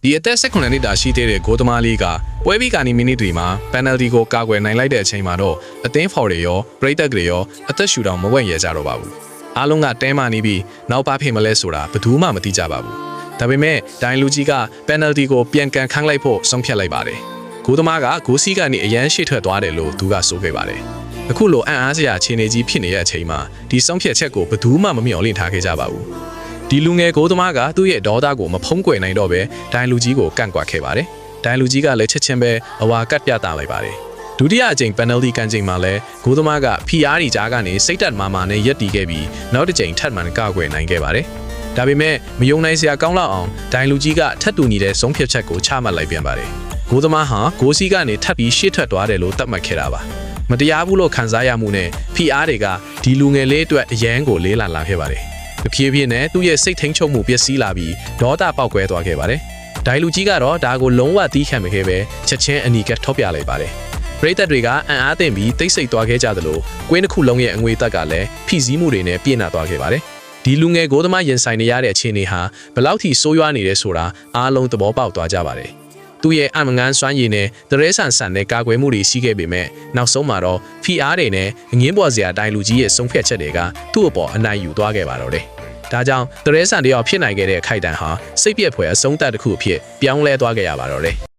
ဒီအသက်16နှစ်တာရှိသေးတဲ့ဂိုးသမားလေးကပွဲပြီးကနေမိနစ်တွေမှာပန်နယ်တီကိုကာကွယ်နိုင်လိုက်တဲ့အချိန်မှာတော့အသင်းဖော်တွေရောပရိသတ်တွေရောအသက်ရှူတောင်မဝက်ရဲကြတော့ပါဘူးအားလုံးကတဲမာနေပြီးနောက်ပါဖေမလဲဆိုတာဘယ်သူမှမသိကြပါဘူးဒါပေမဲ့ဒိုင်လူကြီးကပန်နယ်တီကိုပြန်ကန်ခန်းလိုက်ဖို့ဆုံးဖြတ်လိုက်ပါတယ်ဂိုးသမားကဂိုးစီးကနေအရန်ရှေ့ထွက်သွားတယ်လို့သူကဆိုခဲ့ပါတယ်အခုလိုအံ့အားစရာအခြေအနေကြီးဖြစ်နေတဲ့အချိန်မှာဒီဆုံးဖြတ်ချက်ကိုဘယ်သူမှမမျှော်လင့်ထားခဲ့ကြပါဘူးဒီလူငယ်ကိုသမားကသူ့ရဲ့ဒေါသကိုမဖုံးကွယ်နိုင်တော့ပဲဒိုင်လူကြီးကိုကန့်ကွက်ခဲ့ပါတယ်။ဒိုင်လူကြီးကလည်းချက်ချင်းပဲအဝါကတ်ပြတာလိုက်ပါတယ်။ဒုတိယအကြိမ်ပန်နယ်တီကန်ချိန်မှာလည်းကိုသမားကဖီအားဒီကြားကနေစိတ်တက်မာမာနဲ့ရက်တီခဲ့ပြီးနောက်တစ်ကြိမ်ထပ်မံကာကွယ်နိုင်ခဲ့ပါတယ်။ဒါပေမဲ့မယုံနိုင်စရာကောင်းလောက်အောင်ဒိုင်လူကြီးကထပ်တူညီတဲ့ဆုံးဖြတ်ချက်ကိုချမှတ်လိုက်ပြန်ပါတယ်။ကိုသမားဟာဂိုးစီကနေထပ်ပြီးရှေ့ထွက်သွားတယ်လို့သတ်မှတ်ခဲ့တာပါ။မတရားဘူးလို့ခံစားရမှုနဲ့ဖီအားတွေကဒီလူငယ်လေးအတွက်အရန်ကိုလေးလံလာခဲ့ပါတယ်။အဖြစ်ဖြစ်နဲ့သူ့ရဲ့စိတ်ထိန်ချုပ်မှုပျက်စီးလာပြီးဒေါသပေါက်ကွဲသွားခဲ့ပါတယ်။ဒိုင်လူကြီးကတော့ဒါကိုလုံးဝသီးခံမခဲ့ပဲချက်ချင်းအနီကထောက်ပြလိုက်ပါတယ်။ပရိသတ်တွေကအံ့အားသင့်ပြီးတိတ်ဆိတ်သွားခဲ့ကြသလိုကွင်းတစ်ခုလုံးရဲ့အငွေသက်ကလည်းဖိစီးမှုတွေနဲ့ပြည့်နာသွားခဲ့ပါတယ်။ဒီလူငယ်ကိုသမားရင်ဆိုင်နေရတဲ့အခြေအနေဟာဘယ်လောက်ထိဆိုးရွားနေလဲဆိုတာအားလုံးသဘောပေါက်သွားကြပါတယ်။သူ့ရဲ့အမငန်းစွမ်းရည်နဲ့တရေဆန်ဆန်နဲ့ကာကွယ်မှုတွေရှိခဲ့ပေမဲ့နောက်ဆုံးမှာတော့ဖီအားတွေနဲ့အငင်းပွားစရာဒိုင်လူကြီးရဲ့ဆုံးဖြတ်ချက်တွေကသူ့အပေါ်အနိုင်ယူသွားခဲ့ပါတော့တယ်။ဒါကြောင့်တရေဆန်တယောက်ဖြစ်နိုင်ခဲ့တဲ့အခိုက်အတန့်ဟာစိတ်ပြက်ဖွယ်အဆုံးသတ်တစ်ခုအဖြစ်ပြောင်းလဲသွားခဲ့ရပါတော့တယ်။